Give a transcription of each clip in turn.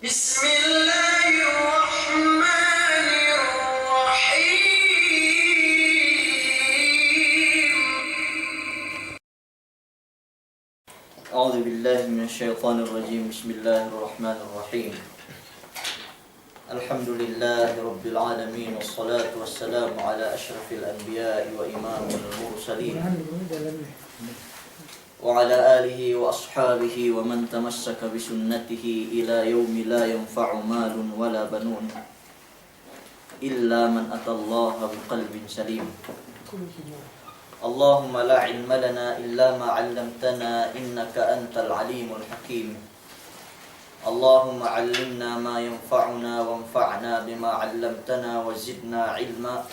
بسم الله الرحمن الرحيم أعوذ بالله من الشيطان الرجيم. بسم الله الرحمن الرحيم. الحمد لله رب العالمين، والصلاة والسلام على أشرف الأنبياء وإمام المرسلين وعلى آله وأصحابه ومن تمسك بسنته إلى يوم لا ينفع مال ولا بنون إلا من أتى الله بقلب سليم. اللهم لا علم لنا إلا ما علمتنا إنك أنت العليم الحكيم. اللهم علمنا ما ينفعنا وانفعنا بما علمتنا وزدنا علما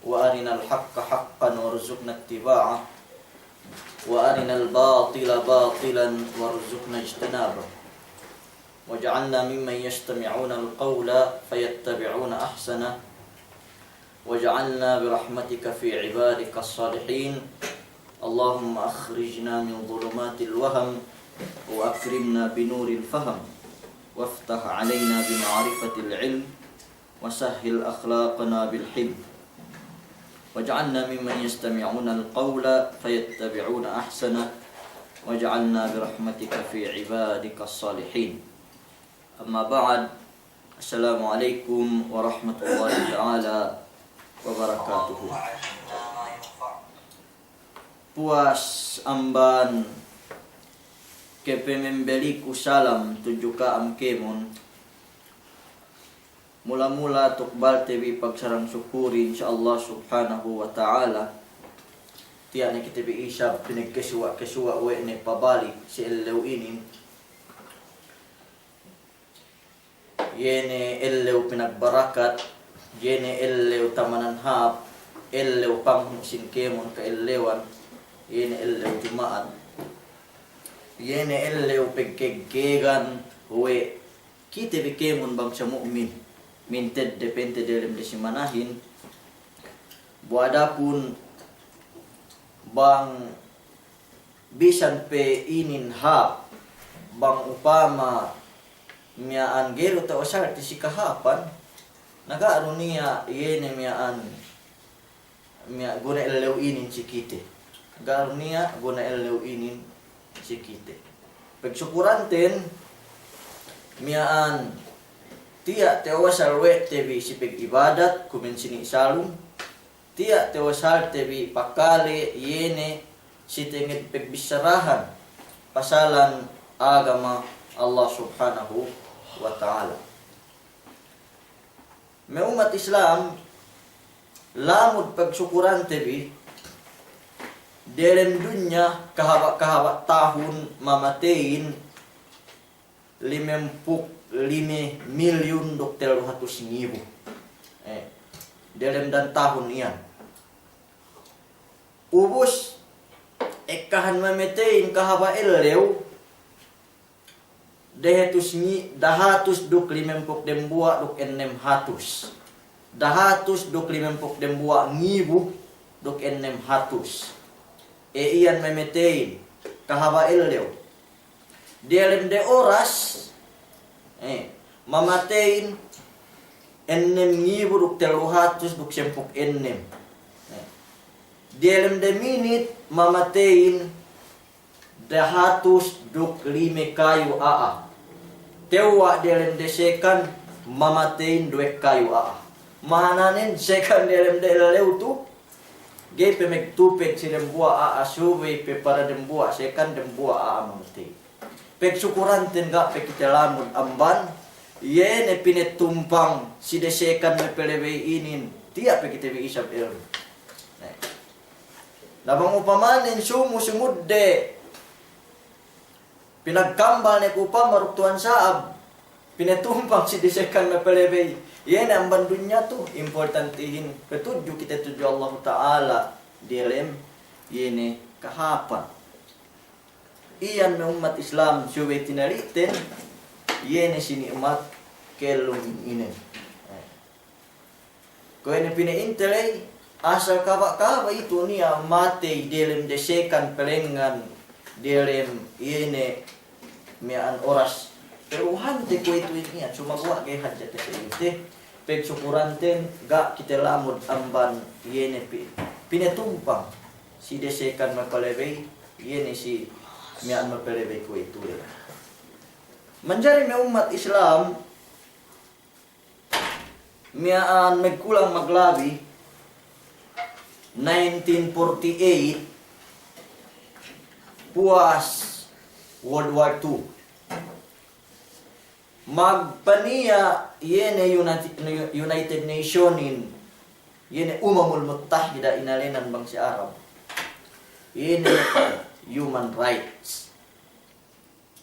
وأرنا الحق حقا وارزقنا اتباعه وأرنا الباطل باطلا وارزقنا اجتنابه واجعلنا ممن يستمعون القول فيتبعون أحسنه واجعلنا برحمتك في عبادك الصالحين. اللهم أخرجنا من ظلمات الوهم وأكرمنا بنور الفهم وافتح علينا بمعرفة العلم وسهل أخلاقنا بالحلم واجعلنا ممن يستمعون القول فيتبعون أحسنه واجعلنا برحمتك في عبادك الصالحين. أما بعد، السلام عليكم ورحمة الله تعالى wabarakatuh. Puas amban kepemembeliku salam tujuka amkemon. Mula-mula tukbal tebi pagsarang syukuri insyaallah subhanahu wa ta'ala. Tiada kita bi isab pinagkasuwa we ne pabalik si elew ini. Yene elew pinagbarakat, yene elew tamanan hap, elew panghusin kemon ka elewan, yene elew jumaan, yene elew pagkegegan we kita bi kemon bangsa mu'min. Minted depende dalam disimanahin buada pun bang bisan pe inin hap bang upama miaan gero ta osar ti sikahapan nagaano niya yene miaan mia guna elew inin sikite garo niya guna elew inin sikite pagsyukuranten miaan Tia tewasal we tebi sipig ibadat kumin sini salum. Tia tewasal tebi pakale yene sitingit pegbisarahan pasalan agama Allah subhanahu wa ta'ala. May umat Islam lamud pagsyukuran tebi dalam dunya kahaba tahun mamatein 5,000,000 dalam dan tahun iyan. Ubus ekahan mametein kahaba elew dahatus duk 50 dembua duk 600. Dahatus duk 50 dembua ngibu duk 600. Iyan mametein kahaba elew. Dalam de oras mamatein 6,376. Dalam de minit mamatein 205 kayu aa. Tewa dalam de second mamatein 2 kayu aa. Mananin second dalam de lelew tu gepe megtupek si dembua aa suwe pe para dembua second dembua aa mamatein. Pagsyukuran tenga pekita lamod amban yene pinetumpang si desekan me pelebe inin tiap pekita bi isab el. Labang upamanin sumu sumudde pinagkambal ne kupa maruktuan saab pinetumpang si desekan me pelebe yene amban dunya tu importantihin ketuju kita tuju Allah Ta'ala dilem yene kahapan. Iyan na umat Islam suwe tinariten yene sini umat kelum inen. Ko ene pinaintelay asal kaba itu niya mate dalam desekan pelengan dalam yene mian oras Pero hante ko ito niya, sumagawa kay hadya te ite. Peg sukuranten, ga kita lamod amban yene pinetumpang. Si desekan mapalebay, yene si mian mapalebay ko ito. Manjari may umat Islam, mian magkulang maglabi, 1948, puas World War II. Magpaniya yene United Nationin yene Umamul Muttahida inalinan bang si Arab yene human rights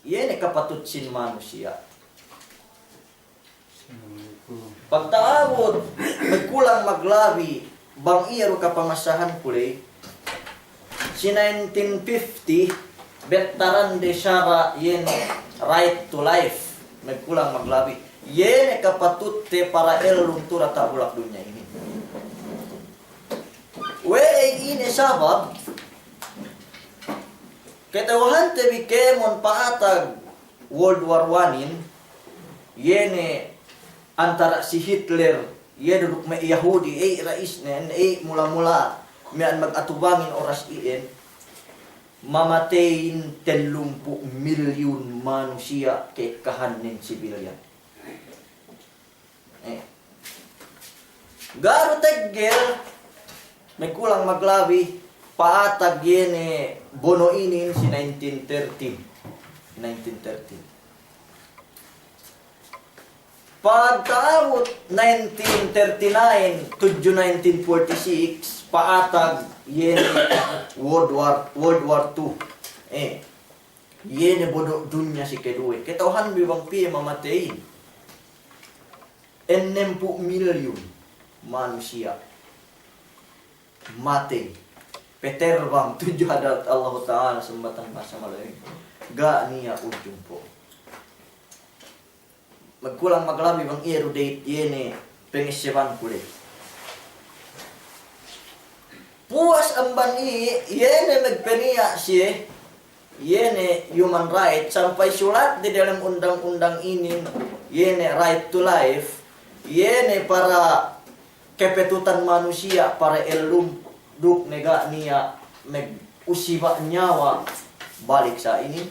yene kapatutsin manusia pagtaabot magkulang maglabi bang iyaro kapamasahan pulay si 1950 veteran de Shara yene right to life nagkulang maglabi. Yene kapatutte para elum turata bulak dunya ini. We ini sabab ketawahan te bikemon paatag World War I yene antara si Hitler yene duduk me Yahudi rais mula-mula mian magatubangin oras ien mamatein 30 milyun manusia ke kahanin sibilyan. Garo teggel may kulang maglabi paatag yene bono inin si 1913. Pagtaabot 1939 to 1946 paatag yene World War II. Yene bodo dunya si kedua. Ketauhan bibang piye mamatein. 60 milyun manusia mati. Peterbang tujuh hadat Allah Ta'ala sembatan masa malayu. Ga niya ujung po. Magkulang maglabi bang erudate yene pengisyaban kulit. Puas amban yene magpeniya siya yene human right sampai sulat di dalam undang-undang ini yene right to life yene para kepetutan manusia para elum duk nega niya meg usiba nyawa balik sa ini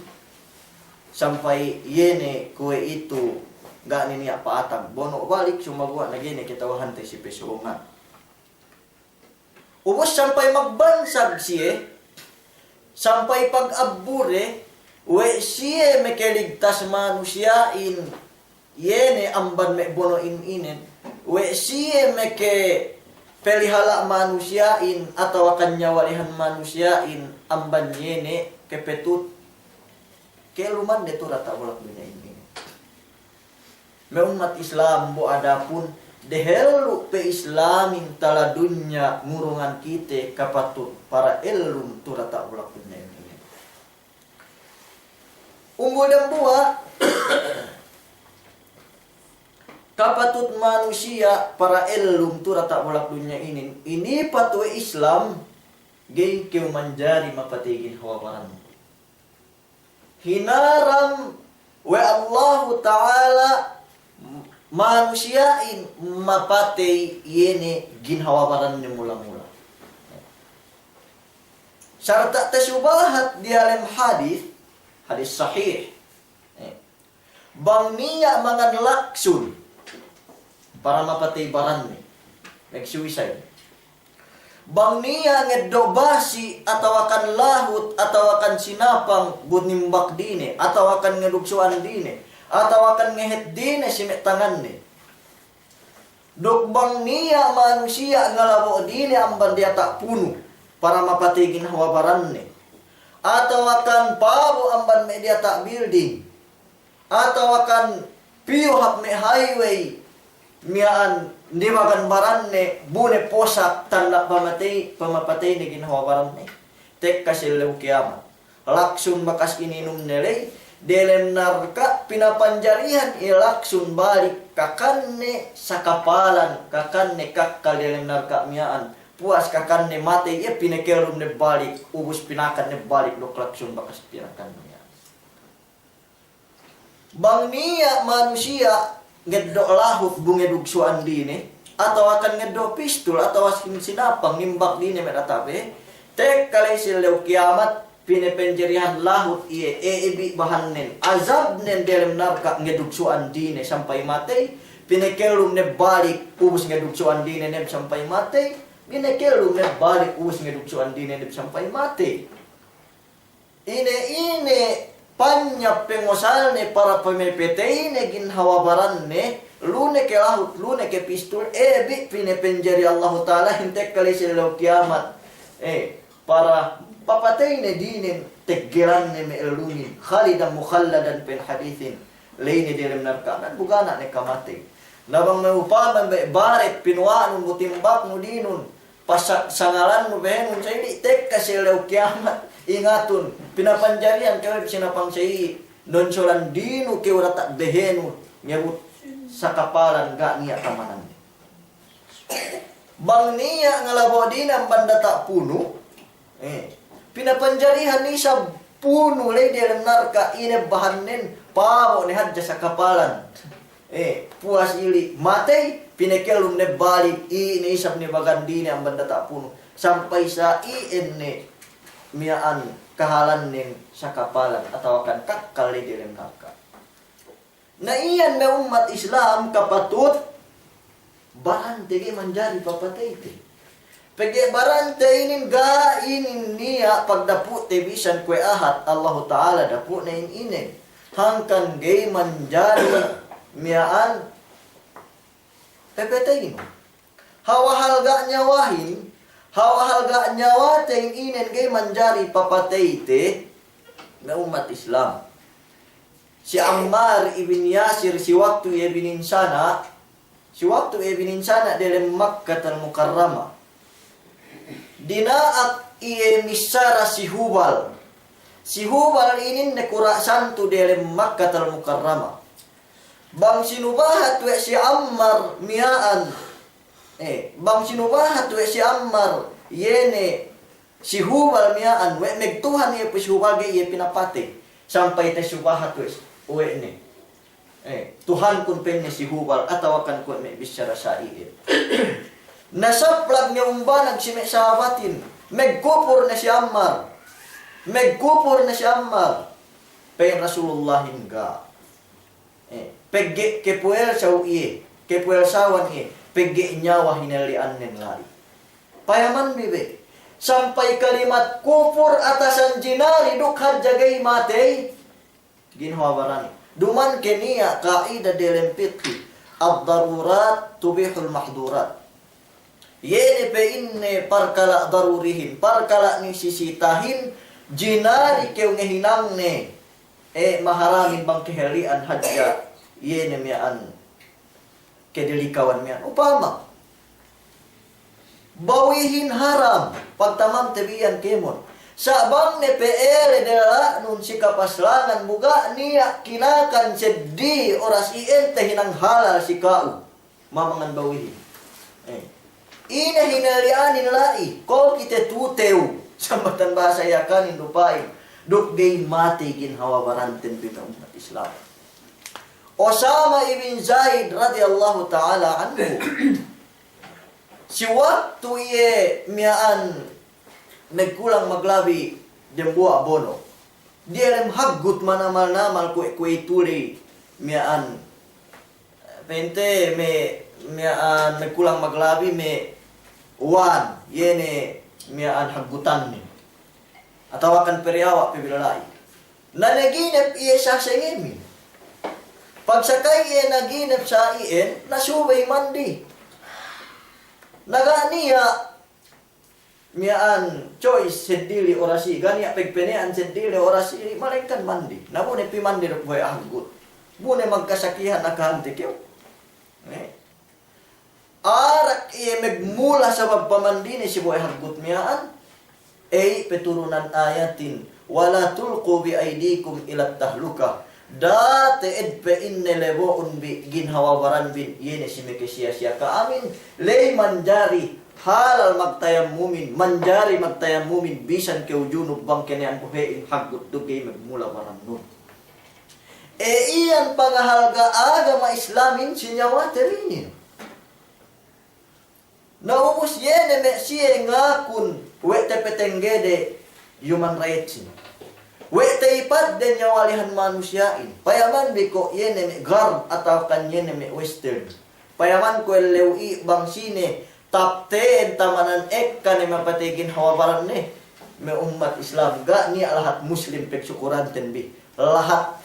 sampai yene kue itu gak niya paatag bono balik sumagawa na gini kitawahan tayo si pesuungan. Ubos sampai magbansag siya, sampai pag-abure, we siya mekeligtas manusiain, yene amban me bono inin, we siya meke pelihala manusiain, atau kanya walihan manusiain, amban yene kepetut, keluman neto rata ulak dunia ini. Me umat Islam bo adapun, dehelu pe islamin tala dunya murungan kita kapatut para elum turata ulak dunya ini. Unggul dan buah kapatut manusia para elum turata ulak dunya ini patwe Islam gay keu manjari mapatigin hawabaran. Hinaram wa Allah Ta'ala manusiain mapatay yene ginhawabaran ni mula-mula. Syarta tasubahat di alam hadis sahih. Bang niya mangan laksun para mapatay baran ni. Nag-suicide. Bang niya ngedobasi atau akan lahut atau akan sinapang bunimbak dine atau akan ngeduksuan dine atau akan ngehet dine simek tangan ni. Dukbang niya manusia ngalabo dine amban dia tak puno para mapatigin hawabaran ni. Atau akan pabo amban me dia tak building. Atau akan piuhap me highway miaan dimagan baran ni bune posak tanda pamapatay ni ginhawabaran ni. Tek kasilaw kiamat. Laksun bakas ininum nelay delem narka pinapanjarihan ilaksun balik kakanne sakapalan kakanne kakkal delem narka miaan puas kakanne mate ia pinekelum ne balik ubus pinakan ne balik lo laksun bakas pinakan miaan. Bang niya manusia ngedok lahut bungedug suan dine atau akan ngedok pistol atau asin sinapang nimbak dine meratape tek kali silew kiamat pine penjerihan lahut iye eebi bahannen azab nen dalam narka ngedug suan dine sampai mati pine kelum ne balik ubus ngedug suan dine ne sampai mati pine kelum ne balik ubus ngedug suan dine ne sampai mati ini panya pengosal ne para pemepete ne gin hawabaran ne lune ke lahut lune ke pistol ebi pine penjari Allah Ta'ala hintek kali silau kiamat para papatay ne dinin teggeran ne meelunin khalidan mukhalladan pen hadithin laini dalam narkanan bugana ne kamate nabang maupaman baret pinwaan mutimbak mudinun pasak sangalan mo behenun sa hindi tek kasilaw kiamat ingatun pinapanjarian kawib sinapang say nonsolan dinu kiwala tak behenu nyabut sa kapalan ga niya kamanan bang niya ngalabo din ang banda tak puno pinapanjarihan ni sa puno lay dalam narka inabahanin pao ni hadja sa kapalan puas ili matay pinekelum ne balik iniisap ni bagandi ni ang banda tak puno sampai sa ne miaan kahalan nin sa kapalan atau akan kakkal di dalam neraka. Na iyan na umat Islam kapatut barante gi manjari papatay te. Pege barante inin ga inin niya pagdapu te bisan kwe ahat Allah Ta'ala dapu na inin hangkan gay manjari miaan pepetay hawahal ga nyawahin hawahal ga nyawa teng inen gay manjari papatay te na umat Islam. Si Ammar ibn Yasir si waktu ia bininsana dalam Makkah al-Mukarramah dinaat ia misara si Hubal ini nekura santu dalam Makkah al-Mukarramah bang sinubahat we si Ammar miaan bang sinubahat we si Ammar yene si Hubal miaan we megtuhan iya si Hubal gay iya pinapate sampai te subahat we ne Tuhan kun penne si Hubal atau akan kun me bisyara saiin nasaplag niya umbanag si me sahabatin megkupur na si Ammar pen Rasulullah hingga pegge kepuel sawan pegge nyawa hinalian nen lari payaman bibe sampai kalimat kufur atasan jinari dukhan jagai matei ginhawarani duman kenia kaidah dalam fiqh ad-darurat tubihul mahdurat yene pe inne parkala darurihin parkala ni sisitahin jinari keu ngehinang ne maharamin bang kehelian hadja yene mian kedelikawan mian upama bawihin haram pagtamam tebian kemon sabang ne PL dela nun si kapaslangan buga niya kinakan seddi oras ien tehinang halal si kau mamangan bawihin ina hinalianin lai ko kita tuteu sambatan bahasa yakanin dupain duk gay mati gin hawa baranten pita umat Islam Osama ibn Zaid radhiyallahu ta'ala anhu si waktu iye miaan nagkulang maglabi dembuwa bono dia lem haggut manamal kue tuli miaan pente me miaan nagkulang maglabi me wan yene miaan haggutan ni atau akan periawak pibilalai nanaginip iye sa sengemi pagsakay iye naginip sa iyen nasubay mandi naganiya miaan choice sedili orasi ganiya pegpenean sedili orasi malengkan mandi nabune pi mandi ro boy ahgut bune magkasakihan nakahante kyo arak iye megmula sa pagpamandi ni si boy ahgut miaan peturunan ayatin wala tulqu bi aydikum ila tahluka date edpe inne leboon bi ginhawabaran bin yene si mekesiya ka amin lay manjari halal magtayamumin manjari magtayamumin bisan ke ujunub bang kene an buhein hagut dugay magmula waran nun iyan pangahalga agama Islamin sinyawa terinin. Naubos yene me siye ngakun wete petenggede human rights. Wete ipad den nyawalihan manusiain. Payaman biko yene me garb atau kan yene me western. Payaman ko lewi bang sine tapten tamanan ek kan mapatigin hawabaran ne me umat Islam ga ni lahat muslim pek syukuran tenbi lahat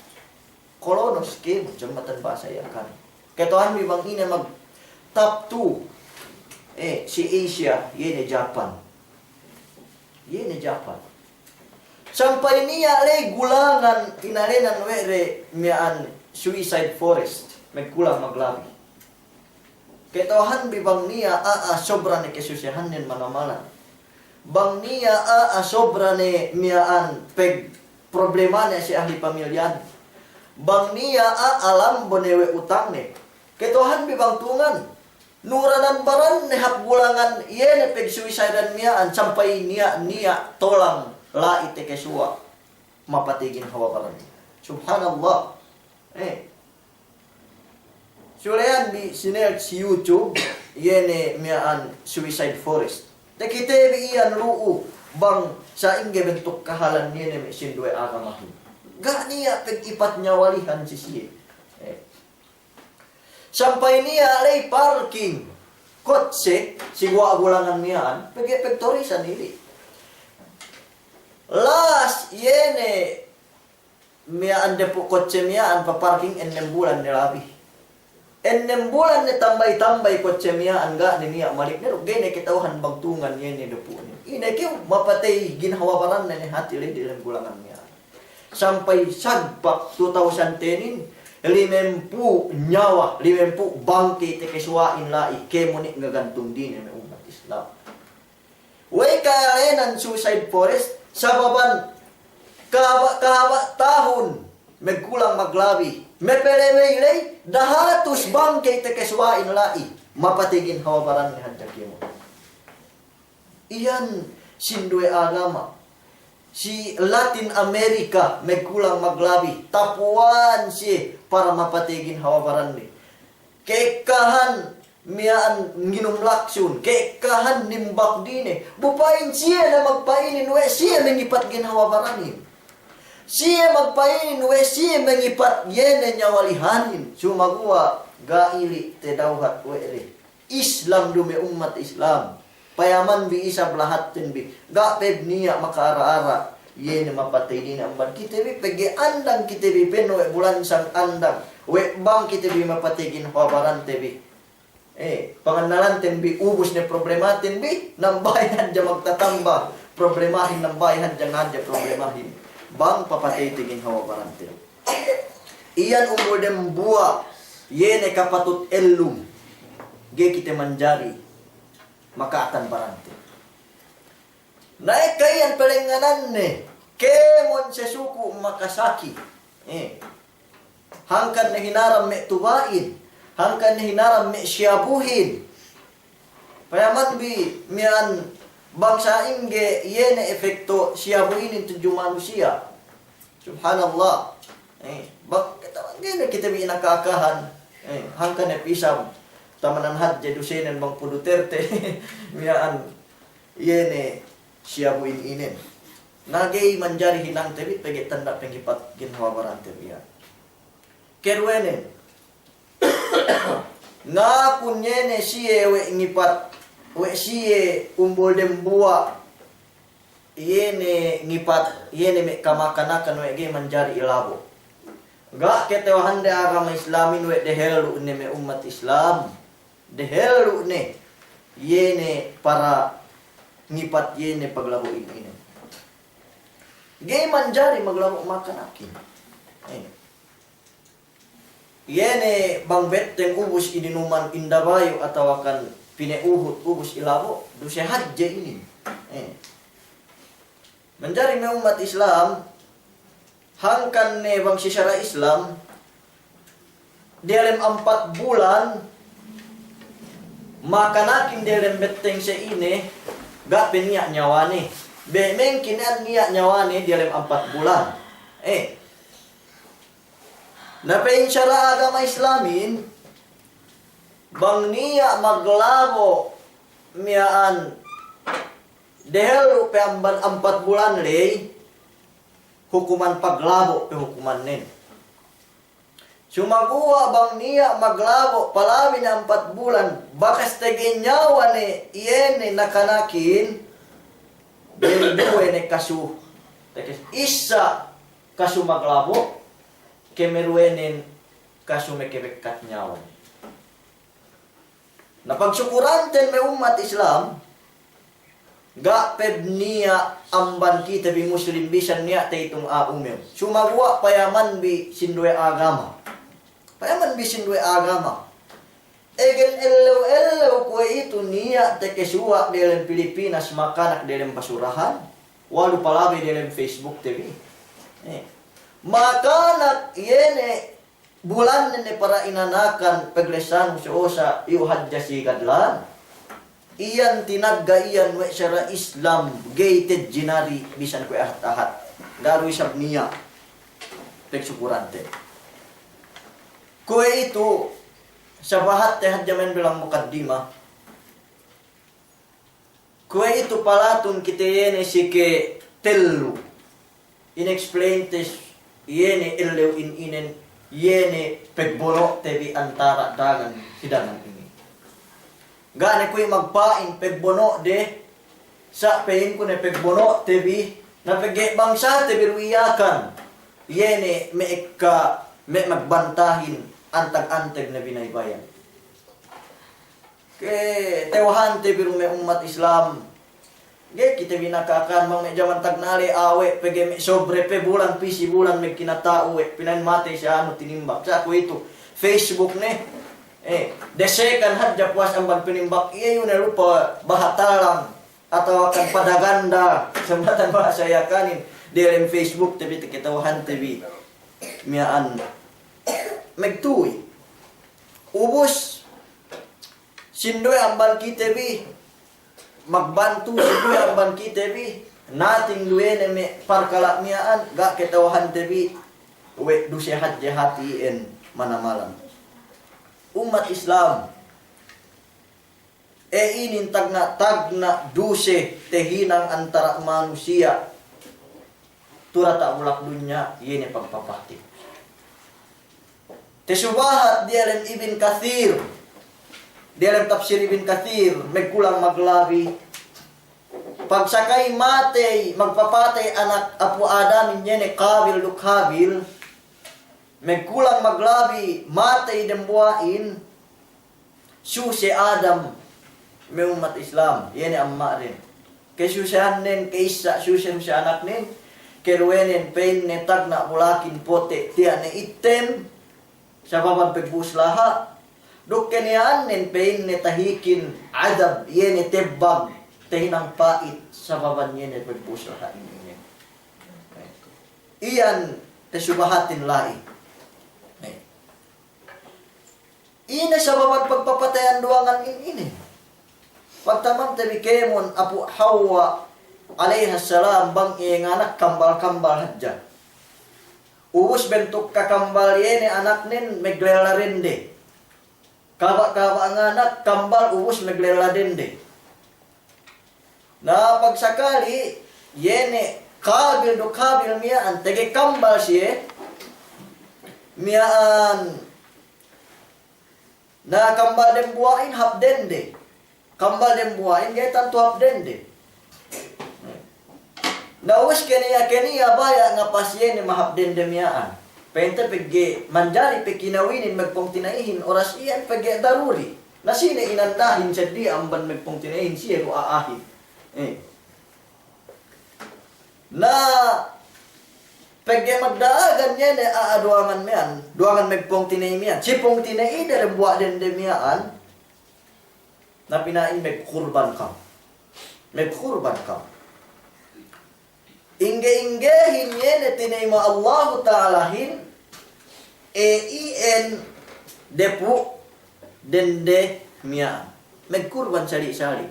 kolonos ke jembatan bahasa ya kan ketohan mi bang ini mag top 2 si Asia yene Japan sampai niya le gulangan inalenan were mian suicide forest megkulang maglabi ketohan bi bang niya sobra ne kesusahan nen manamalan bang niya sobra ne miaan peg problemanya si ahli pamilyan bang niya alam bonewe utang ne ketohan bi bang tungan nuranan baran ne hap gulangan yene peg suicide miaan sampai niya tolang la ite kesua mapatigin hawa baran subhanallah sulean bi sinel si YouTube yene miaan suicide forest Tekite iyan luu bang sa ingge bentuk kahalan niya ni sindwe agamahin. Ga niya pag-ipat niya walihan si siya. Sampai niya lay parking kotse sigwa gulangan niyan pag-epektorisan nili. Last yene miya ande po kotse miya an pa parking 6 bulan nilabi. 6 bulan ni tambay-tambay kotse miya angga ni niya malik ni rugay na kitauhan bagtungan niya ni dupo ni. Ina kiyo mapatay ginhawabaran na ni hati rin dilang gulangan niya. Sampai sagpak 2010 limempu nyawa, limempu bangkit keswain lai kemunik ngagantong din ni umat Islam. Way kaalenan suicide forest sababan kahaba tahun megkulang maglabi. Mepele-mele dahatus bangkay tekeswain lai mapatigin hawabaran ni hadjakimo. Iyan sindwe agama. Si Latin America megkulang maglabi tapuan si para mapatigin hawabaran ni. Kekahan mian nginum laksun, kekahan nimbak dine. Bupain siya na magpainin we siya mengipat ginhawabaranin. Siya magpainin, we siya mengipat yene nyawalihanin. Sumagua gaili tedauhat were. Islam dume umat Islam. Payaman bi isa belahatin bi. Ga peb niya makaara-ara. Yene mapatay din ang ban. Kita bi pegi andang kita bi peno bulan sang andang. We bang kita bi mapatigin hawabaran tebi. Pangandalan bi ubus ne problematin bi. Nang bayan dya magtatamba. Problemahin ng bayan dya nga dya problemahin. Bang papatay tingin hawabaran tebi. Iyan umur dem buwa. Yene kapatut elum. Ge kita manjari. Makaatan barante. Naik kayan pelenganan ne. Kemon sesuku makasaki. Hangkan na hinaram me tubain. Hangkan na hinaram me syabuhin. Payaman bi mian bangsa ingge yene efekto syabuhin itu manusia. Subhanallah. Bakit kita bi nakakahan. Hangkan na pisam. Tamanan hadja dusenan bang Duterte. Mian yene siyabuin inin. Nagay manjari hinang tebi pegi tanda pengipat ginhawabaran tebi ya. Kerwenen. Nga kunyene siye we ngipat we siye umbol dem buwa. Yene ngipat yene me kamakanakan we ge manjari ilabo. Ga ketewahan de agama Islamin we dehelu ne me umat Islam. Dehelu ne yene para ngipat yene paglabo ini. Gay manjari maglabo makan akin. Yene bang beteng ubus ininuman indabayo atau akan pineuhut ubus ilabo do sehat je ini. Manjari me umat Islam hangkan ne bang secara Islam dalam 4 bulan makanakin dalam beteng se ini gak peniak nyawane. Bemeng kinan niak nyawane dalam 4 bulan. Napain syara agama Islamin, bang niya maglabo miyaan dehel pe 4 bulan lay hukuman paglabo pe hukuman nin. Sumaguwa bang niya maglabo palabi na 4 bulan bakas tegenyawa ni iene nakanakin dua ni kasu tekes isa kasu maglabo kemeruenin kasu mekebekat nyawa. Napagsyukuranten may umat Islam, ga pebniya amban kita bi muslim bisan niya te itong umem. Sumagwa payaman bi sindwe agama. Payaman bi sindwe agama. Egen elew ko itu niya te kesua dalam Pilipinas makanak dalam basurahan. Walu palabi dalam Facebook TV. Makanak yene bulan ni para inanakan paglesan sa iyo hadya si kadlan. Iyan tinagga iyan we syara Islam gated jinari bisan ko ahat-ahat. Daroy sab niya pagsukurante. Kue itu sa bahat te hadyamen bilang mukaddima. Kue itu palatun kita yene sike tellu. Inexplain tes yene elew inen yene pegbono tebi antara dagan hidangan ini. Gane ko'y magpain pegbono de sa pein ko ne pegbono tebi na pegbangsa tebi ruiyakan. Yene me magbantahin antag-antag na binaybayan. Ke tewahan tebi rume umat Islam. Ge kita binakakan mang medyaman tagnali awe pege sobre pe bulan pisi bulan me kinatao pinan mate siya ano tinimbak sa ko itu Facebook ne desekan hadya puas ang pagpinimbak iya yun rupa bahatalang atau akan padaganda sembatan bahasa yakanin dalam Facebook tapi kitawahan tabi miaan megtuy ubus sindoy amban kita bi magbantu sa amban kita bi nating duwene me parkalak miyaan ga ketawahan tebi we du sehat jahatiin manamalam umat Islam inin tagna duse tehinang antara manusia turata ulak dunya yene pagpapati tesubahat di alam Ibn Kathir di alam tafsir Ibn Kathir megkulang maglabi pagsakay matay magpapatay anak apu Adam yene Kabil duk Habil megkulang maglabi matay dembuain susi Adam may umat Islam yene amma rin kay susihan nin kay isa susihan si anak nin keruenin pain ne tagna bulakin pote tiya ne item sa babang pagbuslaha duk kanian nin pain ne tahikin adab yene tebbag tehinang pait sa baban yene pagbuslaha ini iyan tesubahatin lai ina sa baban pagpapatayan duangan ini pagtamang tabi kemon apu Hawa alaihas salam bang iyang anak kambal-kambal hadja uus bentuk kakambal yene anak nin meglelarende kaba-kaba ang anak kambal uus megleladende na pagsakali yene Kabil do Kabil miyaan tege kambal siye miyaan na kambal dem buain hapdende kambal dem buain gaya tanto hapdende na uus keniya baya nga pasyen ni mahapdende miyaan pente pegge manjari pekinawinin magpong tinaihin oras iyan pegge daruri na sine inandahin siya di amban magpong tinaihin siya ro aahin na pegge magdaagan niya na aaduangan miyan duangan magpong tinaihin miyan sipong tinaihin na buwa dende miyaan na pinain magkurban ka ingge-inggehin niya tinay mo Allah Ta'alahin en depu dende miya megkurban sari-sari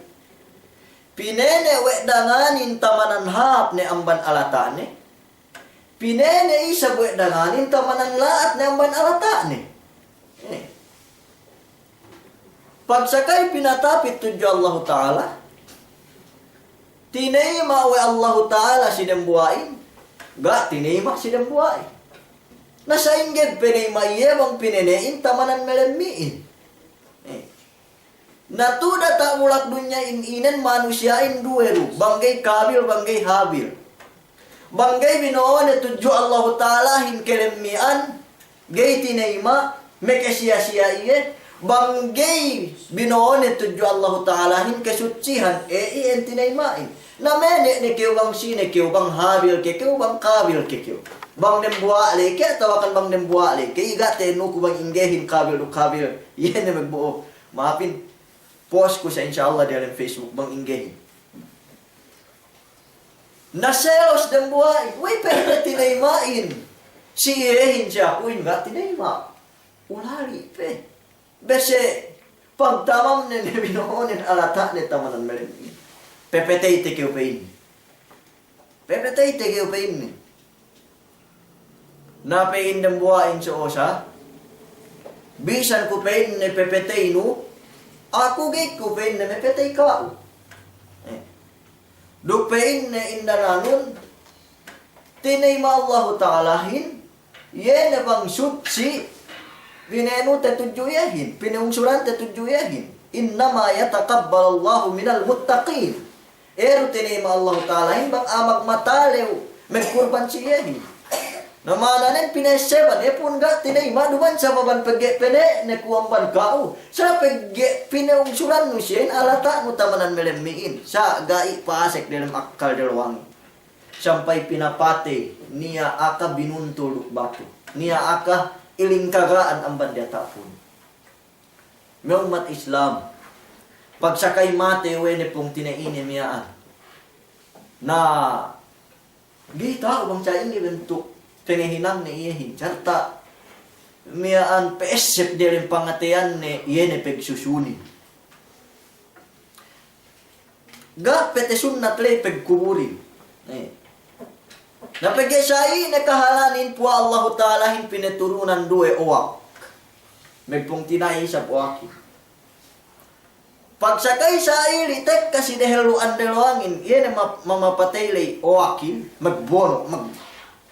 pinene we danganin tamanan hap ne amban alatane pinene isa buat danganin tamanang laat na amban alata ni. Pagsakay pinatapit tuju Allah Ta'ala, tinema we Allah Ta'ala sidang buhain, ga tinema sidang buhain. Nasa inggit pinema bang pinenein tamanan melemiin. Natuda tak mulak dunya inen manusiain dueru, banggay kabil, banggay habil. Banggay binoon na tuju Allah Ta'ala hin kelemian, gay tinema, mekesya-sya iye, banggay binoon na tuju Allah Ta'ala hin kesucihan, iyan tinaimain. Na mene ni kiyo bang sine, kiyo bang habil, kiyo bang kabil, kiyo. Bang dembuale, kaya tawakan bang dembuale, kaya igate no kubang inggehin kabil do kabil, iyan na magbuo. Maafin, post ko sa inshallah dalam Facebook bang inggehin. Naselos dembuai, way pwede tinaimain. Siyehin siya, uy nga tinaima. Ulali pe. Bese, pagtamam na nabinohonin alata ni tamanan merin. Pepetay tekiw pa ini. Pepetay tekiw pa ini. Napain ng buhain sa osa. Bisan ko pa ini ni pepetay no. Ako gay ko pa ini na mepetay ka. Dupain na indananon. Tinayma Allah Ta'alahin. Yan na bang sutsi. Pineno tetudjuyahin. Pinungsuran tetudjuyahin. Innama yataqabbal Allahu minal muttaqin. Ero tinayma Allah Ta'alahin bang amag matalew. Magkurban siyahin. Namananin pinaseban, pun ga tinayma duman sa baban pagge-pene nekuamban kao. Sa pagge pinaungsuran no siya, alata no tamanan melemiin. Sa gai paasek dalam akal dalawang. Sampai pinapate, niya aka binuntuluk batu. Niya aka ilingkagaan ang bandyata pun. May umat Islam, pagsakay mate, wene pong tinaini miyaan. Na, gita, ubang sa ini bentuk. Pinahinang ni iyahin. Sarta, miyaan peesip di rin pangatian ni iyan pegsusunin. Ga petesun na tlay pegkuburin. Napagyasay na kahalanin po Allah Ta'ala hin pineturunan duwe uwak. Magpong tinay sa buwaki. Pagsakay sa ilitek kasi deheluan delawangin, iyan na mamapataylay uwakin, magbono,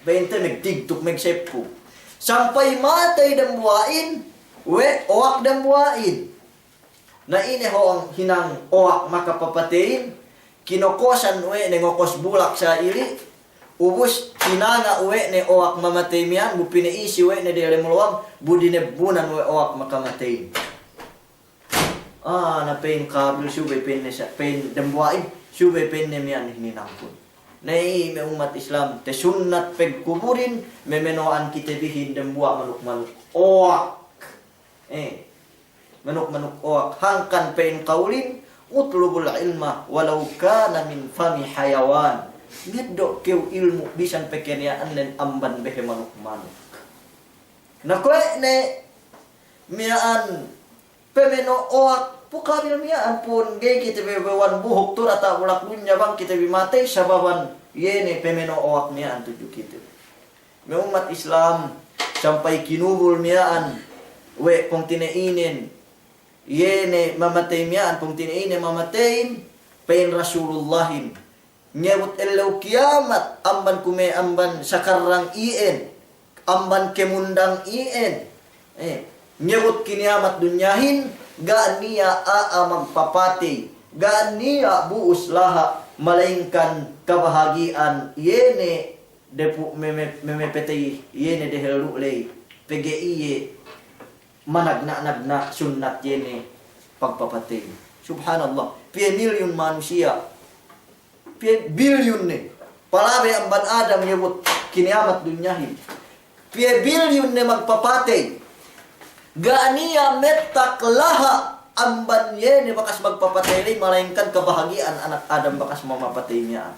bente magtigtok magsepo. Sampay matay ng buhain, oak ng buhain. Na ini ho ang hinang oak makapapatayin, kinokosan nengokos bulak sa ili, ubus hinanga ni oak mamatay miyan, bupinaisi na dialimuluang, budinebunan oak makamatayin. Napain kablo, subay pen ng buhain, subay pen na miyan hininangkon. Nay may umat Islam te sunnat pegkuburin memenoan kita bihin dan buat manuk-manuk oak manuk-manuk oak hangkan pen kaulin utlubul ilma walau kana min fami hayawan medok keu ilmu bisan pekeniaan dan amban behe manuk-manuk nakwe ne miaan pemeno oak pukabil miya ampun gay kita bewan buhok tur ata ulak dunya bang kita bimatay sababan yene pemeno oak miya tuju kita. May umat Islam sampai kinubul miyaan we kung tinainin yene mamatay miyaan kung tinainin mamatayin pain Rasulullahin nyebut elaw kiamat amban kume amban sakarang ien amban kemundang ien nyebut kiniamat dunyahin gaan niya magpapati, gaan niya buus laha, malaingkan kabahagian, yene depu memepetay, yene dehelulay, pege iye, managna-nagna sunnat yene pagpapati. Subhanallah, piye milyon manusia, piye bilyon ne, palabe ang ban Adam nyebut kiniamat dunyahin, piye bilyon ne magpapati, Gania metak laha amban ye ni bakas magpapatay malainkan kebahagiaan anak Adam bakas mamapatay niya.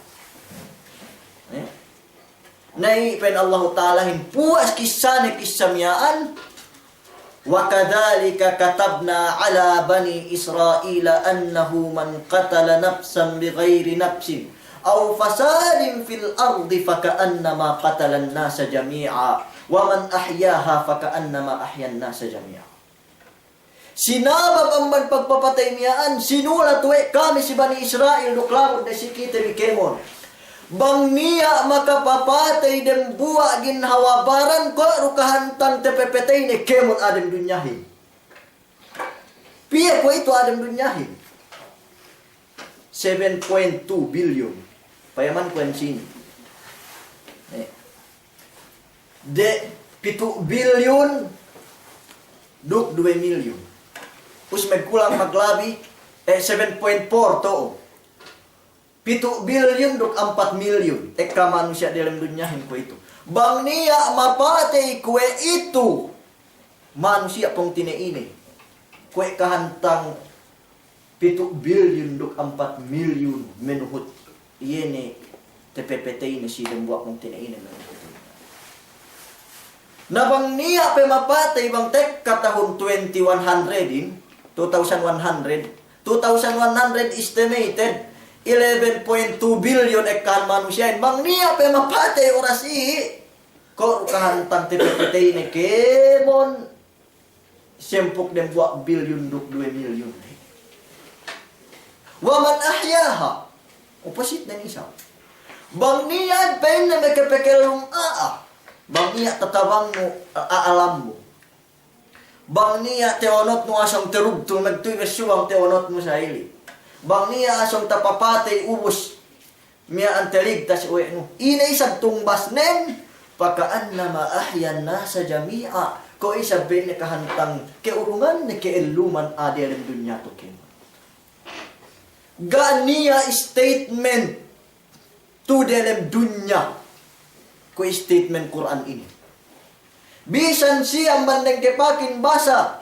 Nai pen Allah Ta'ala hin puas kisah ni kisamiaan wa kadzalika katabna ala bani Israila annahu man qatala nafsan bighairi nafsin aw fasadin fil ardi faka'annama qatalan nasa jami'a wa man ahyaha faka'annama ahyan nasa jami'a. Sinabab ang man pagpapatay miyaan, sinulat kami si Bani Israel, nuklamod na si kita ni Kemon. Bang niya makapapatay dem buwa ginhawabaran ko, rukahantang tepepetay ni Kemon adem dunyahin. Piye ko ito adem dunyahin. 7.2 billion. Payaman ko ang sini. De, 7 billion, duk 2 million. Us magkulang maglabi, 7.4 to. 7 billion duk 4 million. Kamano siya dalam dunyahin ko ito. Bang niya mapatay kwe ito. Manusia pong tinaini. Kwe kahantang 7 billion duk 4 million menuhut. Iyan tepepetay ni silang buwak mong tinaini. Nabang niya pe mapatay bang tek katahon 2100 2100 estimated 11.2 billion ekan manusia. Bang niya pe mapatay oras ko kahantang tepepetay ni Kemon sempuk dem buak billion duk 2 million. Waman ahyaha oposit na isa. Bang niya pe na mekapekelong bang niya tatabang mo aalam mo. Bang niya teonot mo asong terugtong nagtuigasyuang teonot mo sa ili. Bang niya asong tapapatay ubos miya ang teligtas uwi mo. Ina isang tungbas nen pakaan na maahyan na sa jami'a ko isabin na kahantang keurungan na keeluman adir ang dunya to kin. Ganiya statement to dalam dunya ko statement Quran ini. Bisan siya ang bandang kepakin basa.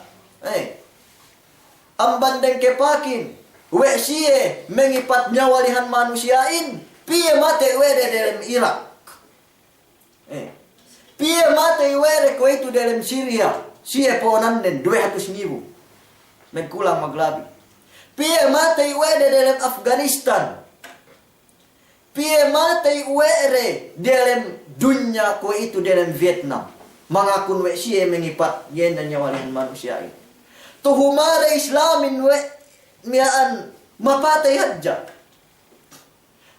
Ang bandang kepakin. We siya mengipat nyawalihan manusiain. Piye mate wede dalam Irak. Piye mate wede ko itu dalam Syria. Siya po nanden 200,000. Nagkulang maglabi. Piye mate wede dalam Afghanistan. Piye mate wede dalam dunya ko itu dalam Vietnam. Mga kunwe siya mengipat yan na nyawalihan manusia ay. Tuhumara Islamin we miyaan mapatay hadja.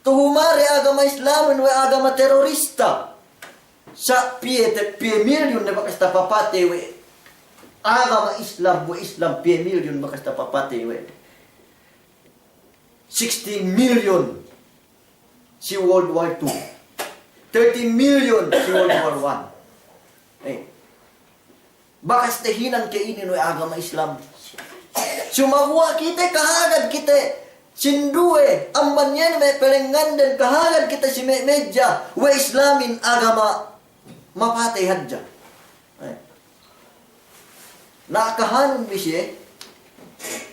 Tuhumara agama Islamin we agama terorista. Sa piye milyon na bakasta papatay we. Agama Islam piye milyon bakasta papatay we. 16 million si World War II. 30 million si World War I. Bakas tehinan kainin we agama Islam. Sumawa kita kahagad kita sindue amban yan may pelengan dan kahagad kita si medya we Islamin agama mapatay hadja. Nakahanon bisye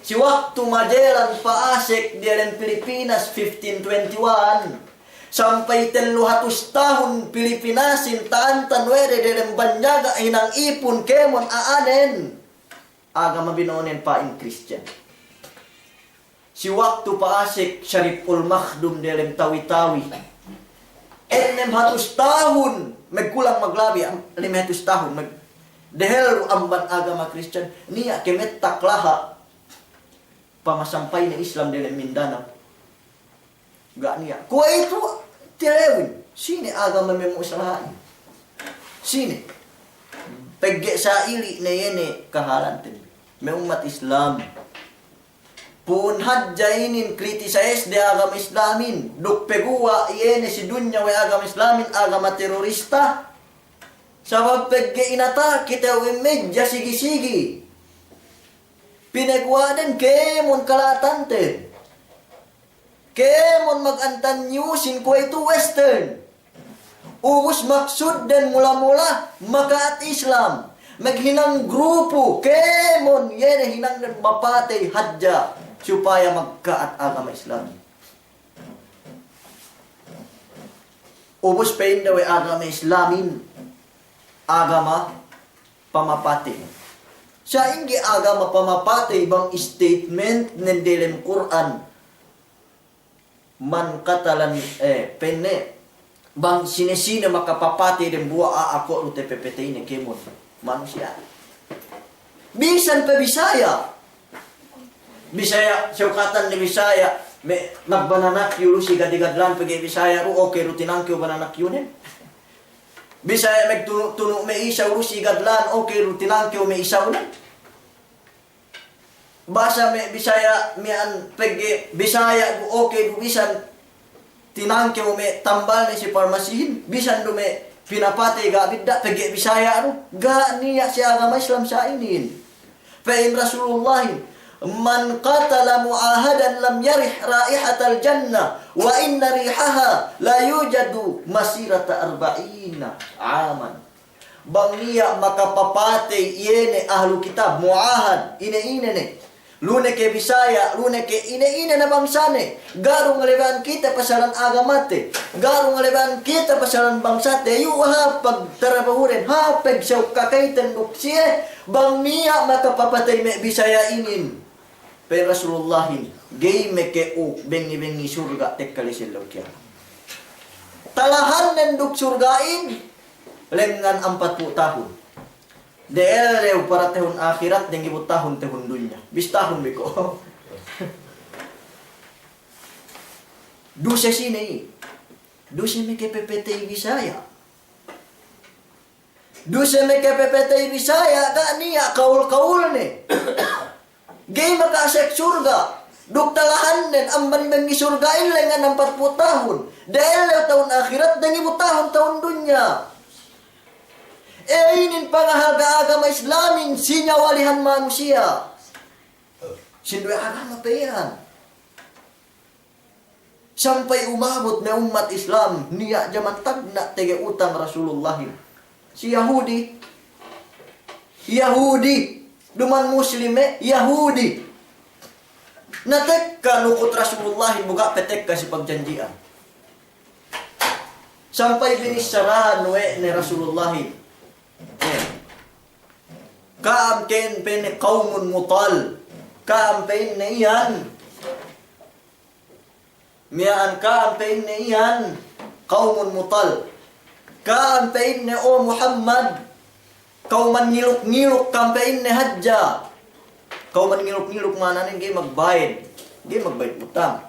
si waktu Magellan paasek di dalam Pilipinas 1521 sampai 300 tahun Pilipinasin taan tanwere dalam banyaga inang ipon Kemon aanen agama binonen pa in Christian. Si waktu paasek Syariful Makhdum dalam Tawi-Tawi 600 tahun magkulang maglabi 500 tahun dehel amban agama Christian niya kemet taklaha pamasampay na Islam dalam Mindanao. Gak niya. Kuha ito, tilewin. Sini agama may musalahan. Sini. Pagge sa ili na yan kahalantin. May umat Islam. Punhad jainin kritisayes de agama Islamin. Dukpeguwa yan si dunya way agama Islamin, agama terorista. Sabab pagge inata, kita medya sige-sige. Pinagwadan Kemon kalatante. Kemon magantan newsin ko itu western. Ubus maksud dan mula-mula makaat Islam. Maghinang grupo. Kemon yan hinang dan mapatay hadja supaya magkaat agama Islam. Ubus pain daw agama Islamin. Agama pamapatay. Sa hindi agama pamapatay bang statement ng dalam Quran. man katalan penne bang sine-sine makapapati den buah ako rute PPT ini kemon manusia. Bisan pa Bisaya syukatan ni Bisaya me nagbananak yu si gadigadlan pagi Bisaya ru okay rutinang kyo bananak yunen. Bisaya megtunu me isa ru si gadlan okay rutinang kyo me isa unen. Basa me Bisaya me an pagi Bisaya gu okay gu bisan tinang kyo me tambal ni si parmasihin bisan do me pinapati ga bidda pagi Bisaya ru ga niya si agama Islam sa inin. Fa in Rasulullah man qatala mu'ahadan lam yarih raihatal jannah wa inna rihaha la yujadu masirata 40 aman. Bang niya makapapate yene ahlu kitab mu'ahad ine ne lune ke Bisaya lune ke ine na bangsane garong ngaleban kita pasaran agamate garong ngaleban kita pasaran bangsate yu ha pag tarabahuren ha pag siya kakaitan duksye bang niya makapapatay me Bisaya inin. Pero Rasulullahin, gay meke u bengi surga tekkali silaw kya. Talahan nenduk surgain, lengan 40 tahun. Deelew para tahun akhirat, dengi tahun dunya. Bis tahun biko. Duse sini, duse meke PPT Bisaya. Duse meke PPT Bisaya, gak niya kaul ne. Gay makasek surga. Duktalahan din amban bengi surgain lengan 40 tahun. Dahil tahun akhirat dengi tahun dunya. Inin pangahaga agama Islamin sinyawalihan manusia. Sindwe agama payan. Sampai umabot na umat Islam niya jaman tagna tege utang Rasulullah. Si Yahudi duman muslime Yahudi natekka nukut Rasulullah buka petekka si pagjanjian sampai binisarahan ni Rasulullah kaam ken pen qaumun mutal kaam pen iyan mian kaam pen iyan qaumun mutal kaam pen o Muhammad kau mangiluk-ngiluk kampein ne hajja. Kau mangiluk-ngiluk mana nih gay magbayad utang.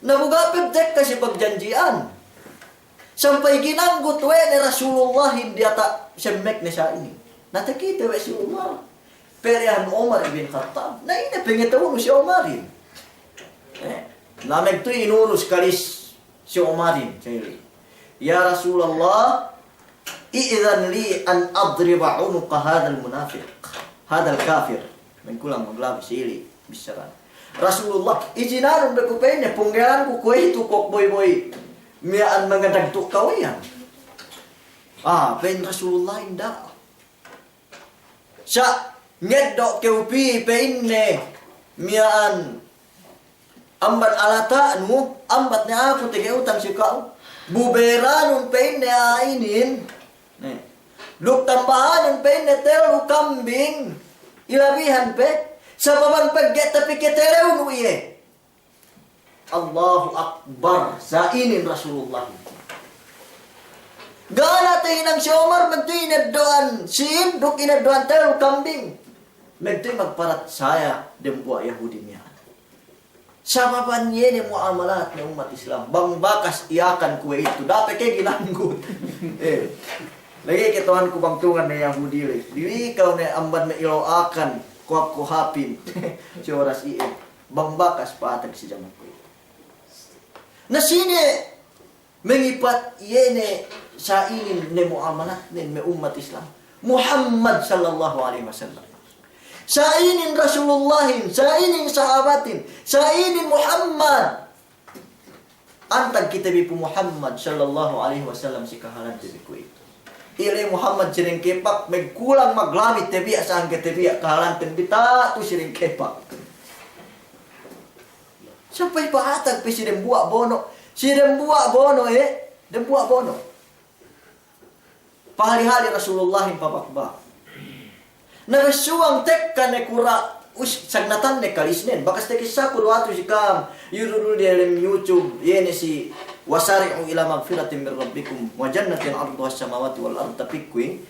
Nabugapit dek kasi pagjanjian. Sampai ginanggut we ni Rasulullah hindi ata semek ni sa ini. Natakita we si Umar. Perihan Umar ibn Khattab. Na ina pengetaon si Umarin. Namag to inulus kalis si Umarin. Ya Rasulullah, i'idhan li an adriba unuqa hadal munafiq hadal kafir men kulang maglabi sili bisaran Rasulullah izinan be ko penne punggelan ko itu kok boy mian mangadag tu kawiyan pen Rasulullah inda sa ngeddo ke upi penne mian amban alata anu ambat na ako tige utang si kau buberanun penne ainin luk tambahan pe netelu kambing ilabihan pe sa paman pagget tapi ketelew nuye Allahu Akbar sa inin Rasulullah gana tinang si Omar mentuin doan sin duk doan telu kambing mentuin magparat saya dembuak Yahudi niya sama pan ni muamalat ng umat Islam bang bakas iyakan kuwe itu dapat kay ginanggut lagi ketuhan ku bangtungan na Yahudi le. Dili ikaw na amban na iloakan kuap ko hapin. Si oras iin. Bangbakas patag si jaman ko. Na sine mengipat yene sa inin ne muamalat nin me umat Islam. Muhammad sallallahu alaihi wasallam. Sa inin Rasulullahin, sa inin sahabatin, sa inin Muhammad. Antag kita bipu Muhammad sallallahu alaihi wasallam si kahalan tibi ko ito. Ile Muhammad siring kepak megkulang maglamit tebiya sa angke tebiya kahalanten bita tu siring kepak sampai pahatag pe si dembuak bono dembuak bono pahali-hali Rasulullah papakba nagasuang tekka ne kura sagnatan ne kalisnen bakas te kisah ko watu si kam yurul dalam YouTube yene si wasari'u ila magfiratin min rabbikum wa jannatin 'arduha as-samawati wal ardu tapikwi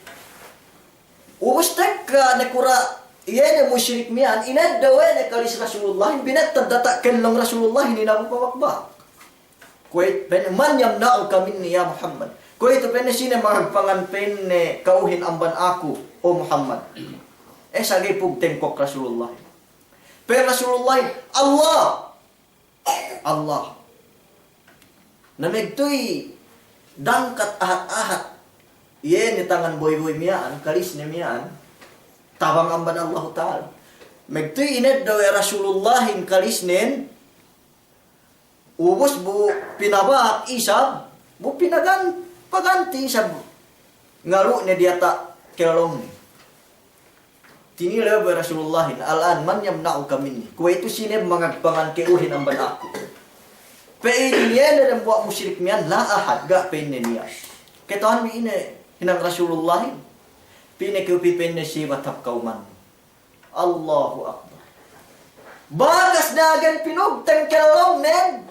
ubustak ne kura yene musyrik mian inad dawane kalis Rasulullah binat tadata kellong Rasulullah ni nabu pawakba kuit pen man yamna'uka minni ya Muhammad kuit pen sine magpangan pen kauhin amban aku o Muhammad sagay pug tengkok Rasulullah. Pero Rasulullah, Allah. Namigtoy dangkat ahat-ahat. Yen ni tangan boy-boy miyaan, kalis ni miyaan. Tabang amban Allah Ta'ala. Megtoy ined daw Rasulullahin kalis nin. Ubos bu pinabak isab. Bu paganti isab. Ngaru ni dia tak kelong ni. Tinilaw ba Rasulullah alan man yamna'uka minni. Kuwa ito sineb mangagpangan keuhin ang banako. Painin yan na buat musyrik miyan la ahad ga painin niya. Ketahan mi ine hinang Rasulullah. Pinekupipen na siya matap kauman. Allahu Akbar. Bagas na agan pinugtang kalong nen.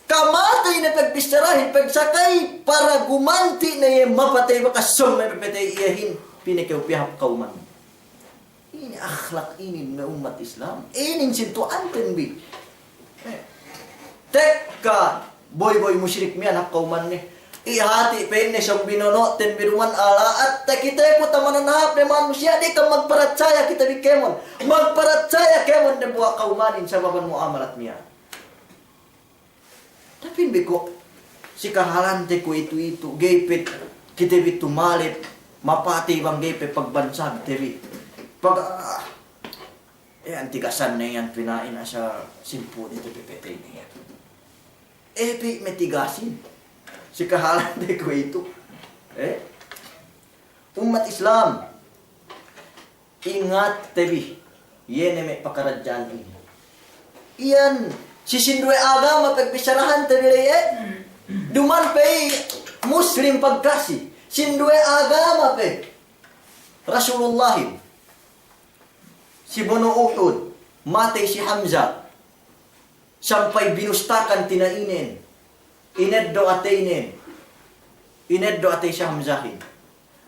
Kamatay na pagpistarahin pagsakay para gumanti na yung mapatay bakasong may pagpatay iyahin. Pinekupihap kauman. Ini akhlak ini na umat Islam. Ini sintuan tenbi. Teka, boy musyrik miyan kauman ni. Ihati pen ni siyang binono ten biruman ala at kita ko tamananahap ni manusia di ka magparatsaya kita di kemon. Magparatsaya kemon na buwa kaumanin sa baban muamalat miyan. Tapi biko si kahalante ko itu gaypit kita bitu malit mapati bang gaypit pagbansag TV. Pag antigasan na yan pinain na sa simpo dito PPT niya. Pi metigasin. Si kahalan de ko ito. Umat Islam. Ingat tebi. Yene may pakaradyan ini. Iyan. Sisindwe agama pagpisarahan tebi Duman pay Muslim pagkasi. Sindwe agama pe. Rasulullahin. Si Bono Uhud, matay si Hamzah. Sampai binustakan tinainin. Ineddo atainin. Ineddo atay si Hamzahin.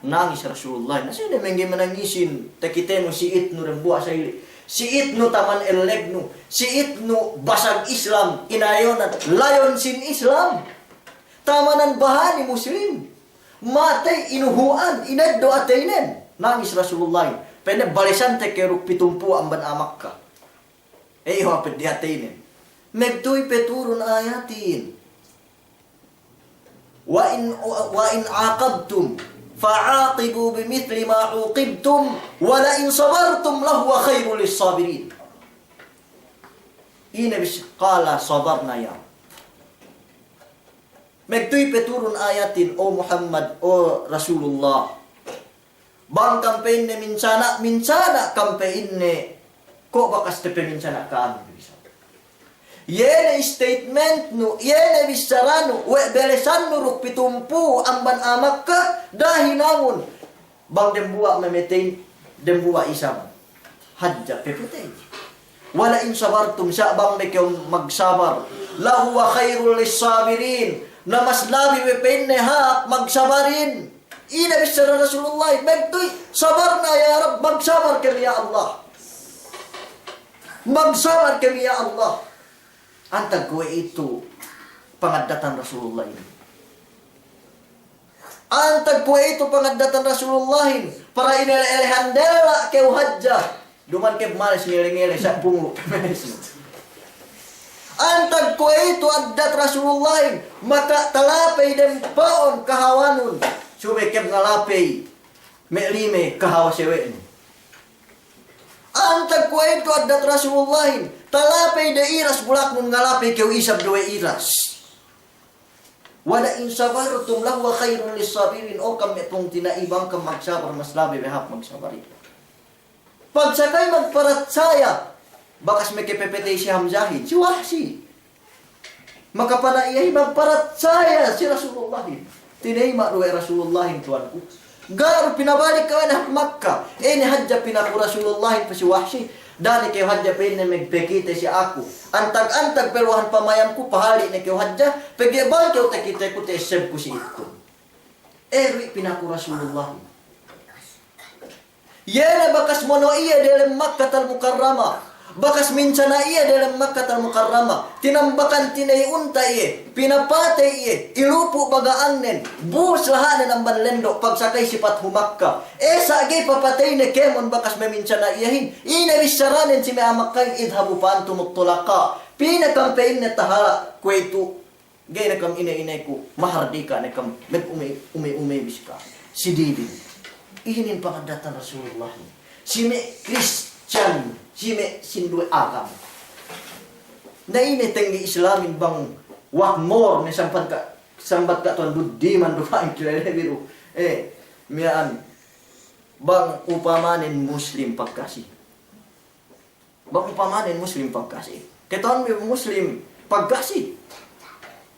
Nangis Rasulullah. Nasa yun naman manangisin. Takiteno si Itno rin buwa sa ili. Si Itno taman elegno. Si Itno basag Islam. Inayonan. Layon sin Islam. Tamanan bahani Muslim. Matay inuhuan. Ineddo atainin. Nangis Rasulullah. Pwede balisan te keruk pitumpu amban amak ka. Hapit dihatinin. Megtoy peturun ayatin. Wa in aqabtum fa'aqibu bimithli ma uqibtum wa la in sabartum lahuwa khairul lis-sabirin. Ina qala sabarna ya. Megtoy peturun ayatin o Muhammad o Rasulullah. Bang campaign ne minsana campaign ne ko bakas tepe minsana ka bisa. Yene statement no yene bisarano we belesan no ruk pitumpu amban amak ka dahinamun bang dembuwa memetain dembuwa isam hadja pepetay. Wala in sabartum sa bang ne magsabar lahu wa khairul lis-sabirin na mas labi wepen ne ha magsabarin. Ina bisara Rasulullah, megtoy sabar na ya Rab, magsabar kami ya Allah. Magsabar kami ya Allah. Antag ko ito pangadatan Rasulullah. Antag ko ito pangadatan Rasulullah para inelehandela kay hajja. Duman kay malas ngilingili sa pungo. Antag ko ito addat Rasulullah maka talapay dem paon kahawanun. Subekep ngalapay, me'lime kahawa sewen. Antag ko ito adat Rasulullahin, talapay da iras bulak nun ngalapay kaw isab dawe iras. Wala in sabartum lahu khairun lis-sabirin o kam itong tinaibang kam magsabar mas labi behap magsabarin. Pagsakay magparatsaya, bakas may kepepetay si Hamzahin, si Wahsi. Makapanaiyahi magparatsaya si Rasulullahin. Tinayma ruway Rasulullahin tuanku. Garo pinabalik ka na Makkah. Ni hadja pinaku Rasulullahin pa si Wahsi. Dani kayo hadya pa na magpekite si ako. Antag-antag peluhan pamayamku pahali na kayo hadya. Pagibal kayo takita ko teseb ko si ito. Eri pinaku Rasulullah. Yana bakas mono iya dalam Makkah al-Mukarramah. Bakas mincana iya dalam Makkah al-Mukarramah. Tinambakan tinay unta iya. Pinapatay iya. Ilupo baga angnen. Buhos lahanan ang banlendo. Pagsakay si Pathu Makkah. Sagay papatay na kemon bakas memincana iyahin. Inawisaranin si may amakay idhabu paan tumuktulaka. Pinakampain na tahala. Kwetu. Gay na kam ina-inay ko. Mahardika na kam. Umi-umibis ka. Si Didi. Ihinin pangadatan Rasulullah. Si may Christian. Si may sinduay agam. Na ini tinggi Islamin bang wakmor na sambat ka tuan budiman dumain kilala biru. Miyaan bang upamanin Muslim pagkasi. Bang upamanin Muslim pagkasi. Keton may Muslim pagkasi.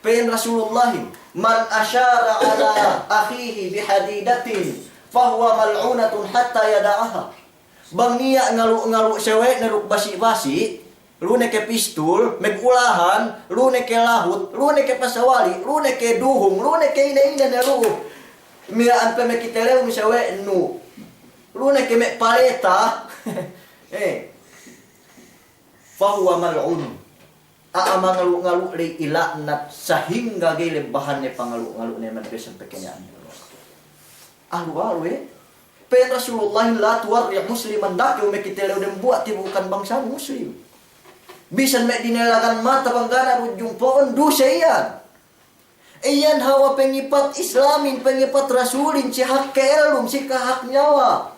Pen Rasulullah man asyara ala akhihi bihadidatin fahuwa mal'unatun hatta yada'aha. Bang niya ngalu sewe naruk basi-basi, lune ke pistol, megulahan, lune ke lahut, lune ke pasawali, lune ke duhung, lune ke ina-ina na lu. Miyaan pa mekitelew mi sewe nu. Lune ke mek paleta. Fahuwa mal'un. Aama ngalu-ngalu li ilaknat sehingga gile bahannya pangalu-ngalu ne man besan pekenyaan. Alu Pen Rasulullah la tuwar ya musliman dakyo mekitelew dem buat bukan bangsa muslim. Bisan mek dinelakan mata banggana rujung poon dosa iyan. Iyan hawa pengipat islamin, pengipat rasulin si hak keelum, si kahak nyawa.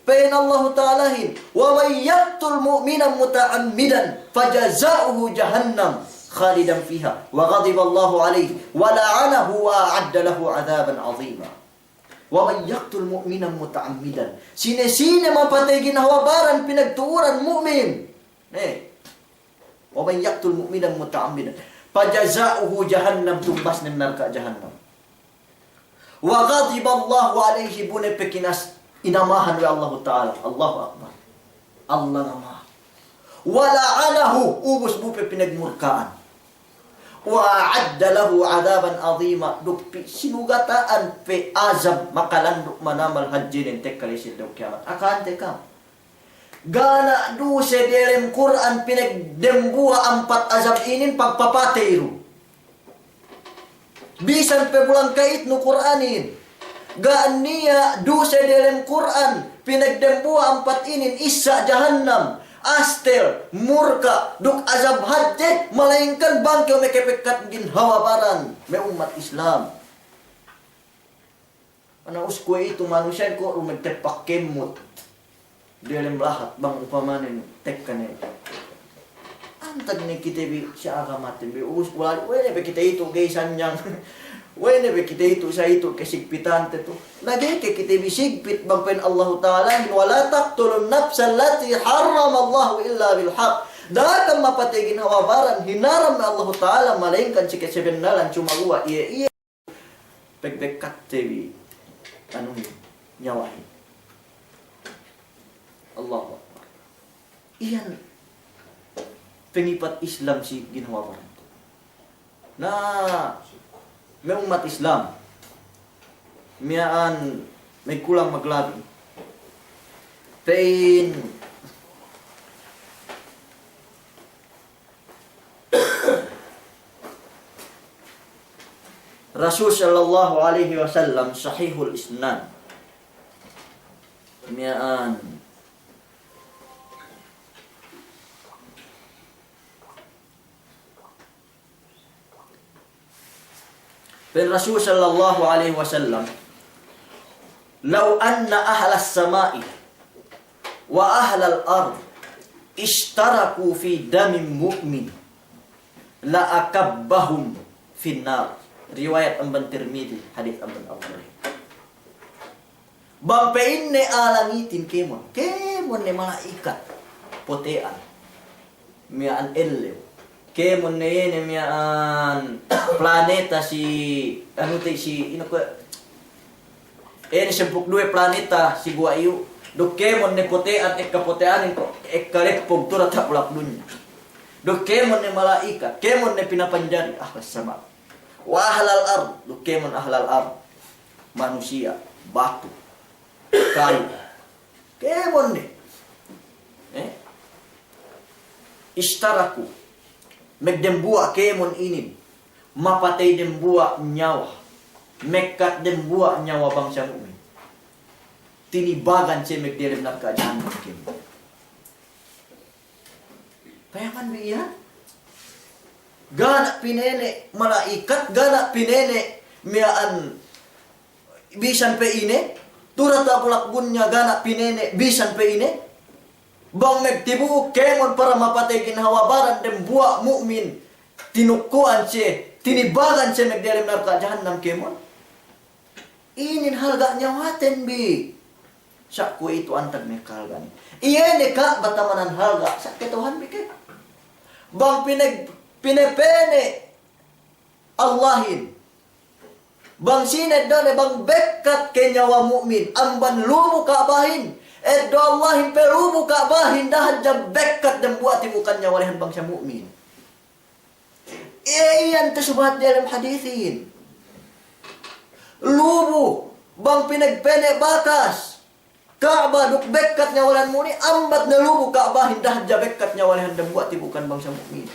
Pen Allah Ta'alahin wa may yaqtul mu'minan muta'ammidan fajaza'uhu jahannam khalidan fiha wa ghadiba Allahu alayhi wa la'anahu wa a'adda lahu 'adzaban 'azima. Wa may yaqtul mu'minan muta'ammidan. Sine-sine mapatay ginahawabaran pinagtuuran mu'min. Wa may yaqtul mu'minan muta'ammidan. Pajaza'uhu jahannam, tumbas ng narka jahannam. Wa ghadiba Allahu alayhi bunay pekinas inamahan wa Allah Ta'ala. Allahu Akbar. Allah nama. Wa la'anahu, ubus bupe pinagmurkaan. Wa a'adda lahu 'adaban 'azima. Dukpi sinugataan pe azab makalanduk manamal hajjin tek kalisil daw kiamat. Akan teka. Gana du se dalam Quran pinagdembua 4 azab inin pagpapatay ru. Bisan pe bulang kait nu Quranin. Gaan niya du se dalam Quran pinagdembua 4 inin isa jahannam. Astel, murka, duk azab hati, melainkan bangkyo mekepekat gin hawabaran me umat Islam. Ana uskwe itu manusia kok rumegtepak kemut. Dalam lahat bang upamanin tekkane. Antag ni kita bi siya agamatin bi us wala wala be kita itu gaysan yang wala be kita itu sa itu kesigpitan teto. Lagi ke kita bi sigpit bang pen Allah Ta'ala wala taqtulun nafsa allati harrama Allah illa bil haqq. Dalam mapatigin hawabaran hinaram na Allah Ta'ala malainkan si kesebenalan cuma gua iya pegbekat tebi anu nyawahin. Allah Akbar. Iyan pengipat Islam si ginawa parang to. May umat Islam miyaan may kulang maglabi. Pain Rasul sallallahu alaihi wasallam sahihul isnad miyaan pen Rasul sallallahu alaihi wasallam law anna ahla as-sama'i wa ahla al-ard ishtaraku fi damin mu'min la akabbahum fi nar. Riwayat Amban Tirmidzi, hadis Amban Al-Bukhari. Bampein ne alangitin kemon ne malaikat potean mian elew. Kemon na yun, miyaan planeta si, ano tayo si, ino ko, siyempre planeta si Guayo. Dokemon ne potean kapoteanin ko kalepog turat ulak dunya. Dokemon ne malaikat, kemon ne pinapanjari ahlas sama. Wa ahlal ard, dokemon ahlal ard. Manusia, batu, kayu. Kemon ne. Istaraku. Megdembua kemon inin. Mapatay dembua nyawa. Mekat dembua nyawa bangsa mukmin. Tinibagan siya megdirem na kaadaan ng kemon. Payaman biya? Gana pinene malaikat, gana pinene miyaan bisan pe ine. Turata kulakbun niya gana pinene bisan pe ine. Bang megtibu kemon para mapatay ginhawabaran dembua mukmin. Tinukuan siya. Tinibagan siya megdirem na kaadaan ng kemon. Inin halga nyawaten bi. Sa ku itu antag may kalgan. Iyene ka batamanan halga sa ketuhan bi kay. Bang pinepene Allahin. Bang sined dole bang bekat kenyawa mukmin amban lumu kaabahin. Edo Allahin pelumu kaabahin dahan jam bekat dan buat tibukan nyawalihan bangsa mukmin. Iyan tersebut dalam hadithin. Lubu bang pinagpene bakas. Ka'bah duk bekat nyawalan muni ambat na lubu Ka'bah hindah ja bekat nyawalan dan buat tibukan bangsa mukmin.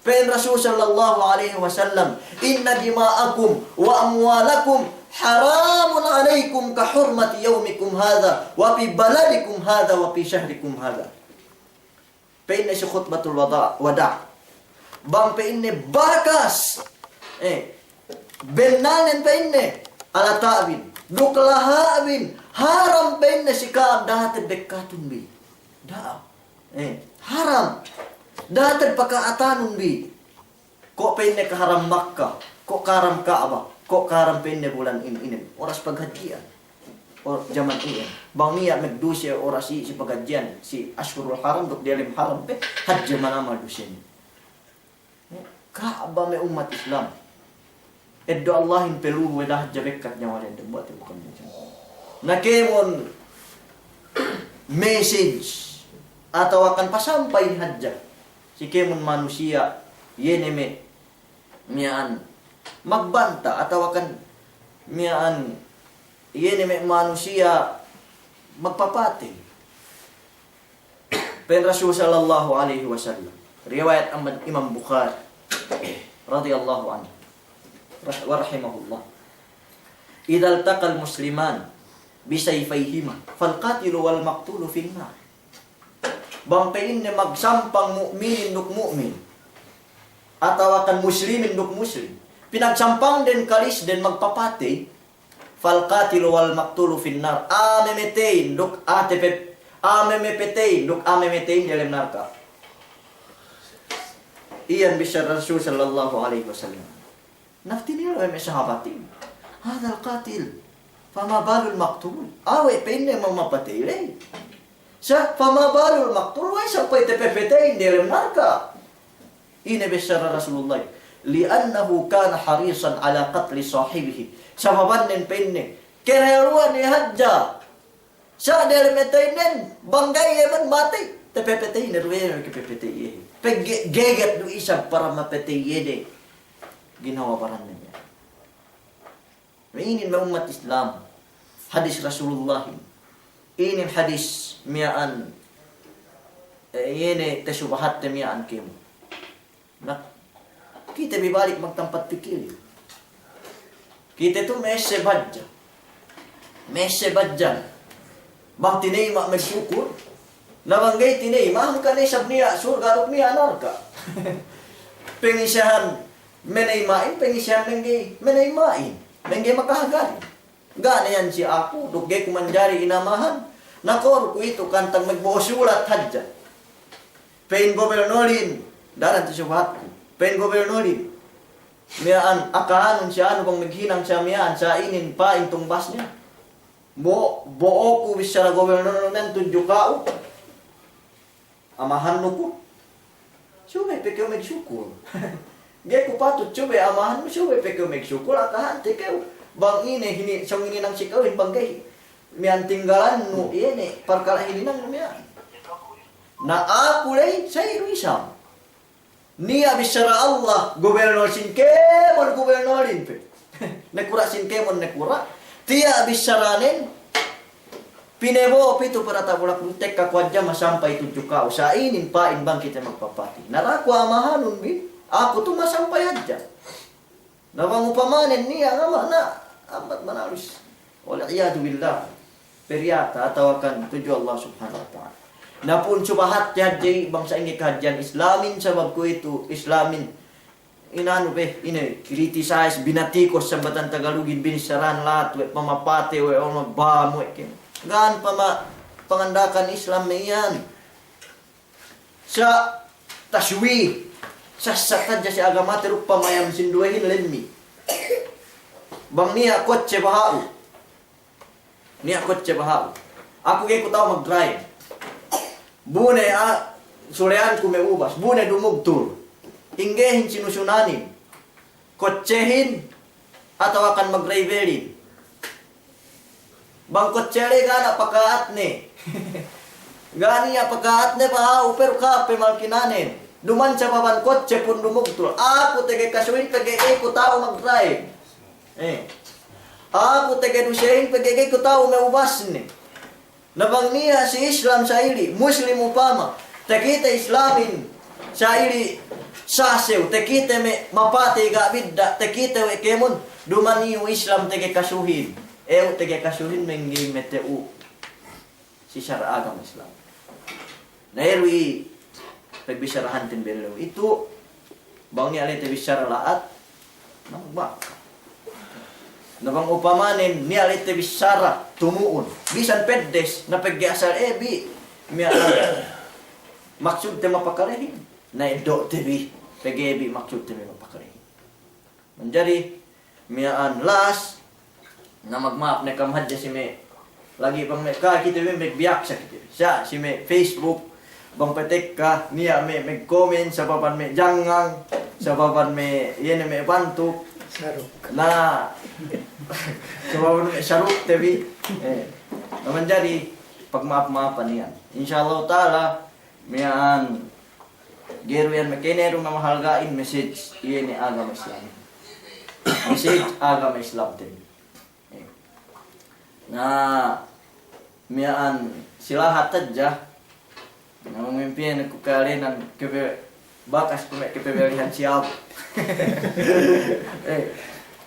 Pen Rasul sallallahu alaihi wasallam, inna dima'akum wa amwalakum haramun alaikum ka hurmati yaumikum hadha wa fi baladikum hadha wa fi syahrikum hadha. Pen si khutbatul wada. Bang pe inne bakas. Benanen pe inne ala ta'bin. Duklahabin haram ben si kaab dahat bekatun bi. Da. Haram. Dahat pakaatanun bi. Ko penne ka haram Makkah, ko karam Ka'bah, ko karam penne bulan ini. Oras paghajian. Or zaman ini. Bang niya magdusya oras si paghajian si Ashhurul Haram dok dialim haram pe hajj manama dusin. Ka'bah me umat Islam. Eddo Allahin pelu wedah jabekat nyawalan dan buat bukan macam. Nakemon message atau akan pasampai hajja. Si kemon manusia yeneme mian magbanta atau akan mian yeneme manusia magpapati. Pen Rasul sallallahu alaihi wasallam. Riwayat Imam Bukhari radhiyallahu anhu. Warahimahullah. Idza altaqal musliman bisayfayhima falqatilu wal maqtulu finnar. Bang pein ne magsampang mukminin duk mukmin atau akan muslimin duk muslim. Pinagsampang den kalis den magpapati falqatilu wal maqtulu finnar. Amemetein duk atep amemepetein duk amemetein dalam neraka. Iyan bisa Rasul sallallahu alaihi wasallam. Naftini lo may sahabatin. Hadal qatil. Fama balul maqtul. Awe penne mamapatay. Sa fama balul maqtul way sa pay tepepetay dalam narka. Ina bisara Rasulullah. Li'annahu kana harisan ala qatli sahibihi. Sababan nen penne. Kinaruan ni hadja. Sa dalam etainen banggay yaman mati. Tepepetay nerwe kepepetay. Peggeget do isa para mapetay yede. Ginawa paran niya. Ini umat Islam. Hadis Rasulullah. Ini hadis mi'an. Ini tesubahat mi'an kim. Nak kita bibalik magtampat pikir. Kita tu mese badja. Mese badja. Bang tinay magsyukur. Nabanggay tinay mahal ka ni sabniya surga niya narka. Pengisahan menaimain pengisyan menaimain mengge makahagan gana yan si aku dugay kumanjari inamahan nakor ko ito kantang magbusulat hadja pain gobernorin daran ti subat ko pain gobernorin mian akahanon siya ano bang maghinang siya mian sa inin pa intong bas niya buo ko bisara gobernador men tudyo kao amahan no ko sumay pekyo magsyukur. Gaya ko patut coba amahan mo coba pekyo magsyukur akahan tikaw bang ini hini siyang ini nang sikaw bang gay mian tinggalan nu ini perkara hininang mian. Na aku lay say Islam. Nia bisyara Allah gobernador sinkemon gobernadorin pe. Nekura sinkemon nekura. Tia bisyaranen pinebo pitu perata bulak lutek kakwadja masampai 7 kau. Sa inin pa inbang kita magpapati. Naraku amahanun bi. Aku tuh masampai aja. Nawang upamanen niya ngama na amat manalus. Wala iyadu billah. Periata atau akan tuju Allah subhanahu wa ta'ala. Napun subahat jadi bangsa ini kajian Islamin sebab ku itu Islamin inanu be ini criticize binatikos sambatan Tagalogin binisaran lat we pamapate we ono bamu ken gan pama pangandakan Islam niyan sa taswi sa sakadja si agama teruk pamayam sinduehin lenmi bang niya kotse bahau aku ge ku tahu mag-drive bune sulean ku meubas bune dumug tur inggehin sinusunanin kotsehin atau akan mag-driverin bang kotsele gana pakaat ne gani ya pakaat ne pa uper ka pemalkinanen duman sa papan kotse pun dumug tur aku tege kasuin pege ku tahu mag-drive aku tege dusehin pege ku tahu meubas ne nabang niya si Islam sa ili Muslim upama tekita Islamin sa ili sasew tekita me mapati ga bidda tekita we kemon dumani Islam tege kasuhin tege kasuhin mengi meteu si syara agama Islam nairwi pagbisarahan tin belo itu bangnya ale te bisyara laat nang nabang upamanin ni alite bisara tumuon bisan peddes na paggasal bi miya maksud te mapakarehin na ido te bi paggebi maksud te mapakarehin menjadi miyaan las na magmap na kamhadya si me lagi pang me ka kita me magbiyak sa kita siya si me Facebook bang petek ka niya me mag-comment sa papan me jangang sa papan me yene me bantuk saruk na coba syaruk tapi naman jadi pagmaaf-maapan yan insyaallah taala mian geru yan makineru mamahalgain message ini agama Islam message agama Islam din na mian silahat aja na memimpin ko kalian kebe bakas ko kepemilihan siap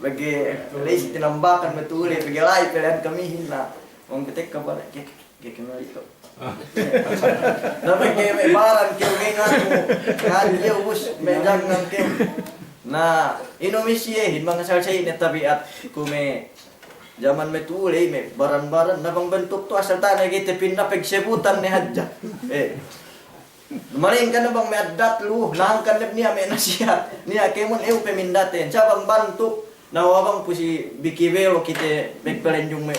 lagi lagi tinambakan metule pagilay pilihan kami hina wong ketek ka bala kek kemali to dapat ke barang ke ngan dia ubus medang nang ke na Indonesia hin mga salsay na tabiat kume zaman metule me baran-baran na bang bentuk to asal tanay kita pinna pagsebutan ni hadja Maling ka na bang may adat lu, nangkan niya may nasihat niya kemon pemindatin. Siya bang bantu, nawabang po si Bikibero kita magpalen yung may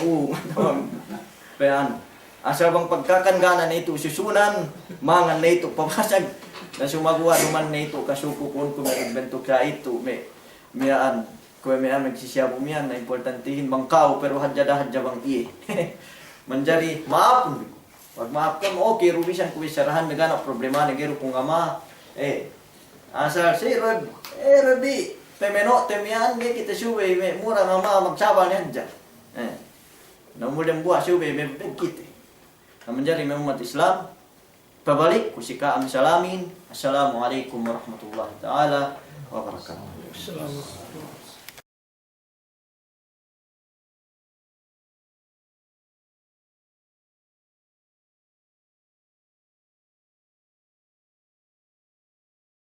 Payan. Asal bang pagkakanganan na ito susunan, mangan na ito pamasag. Na sumagawa naman na ito kasuko kung may bentuk ka ito, mayaan. Kung mayaan magsisiyabo miyan na importantihin bang kao pero hadya bang iye. Manjari maapon. Pag maafkan mo, okay, rubisan ko isarahan na gana problema na gero kung ama. Asal si Rod, Rodi, temeno, temian, kita suwe, murah mama magsaba niyan dyan. Namulang buah suwe, may kita. Na menjadi umat Islam, pabalik, kusika amin salamin. Assalamualaikum warahmatullahi ta'ala wabarakatuh.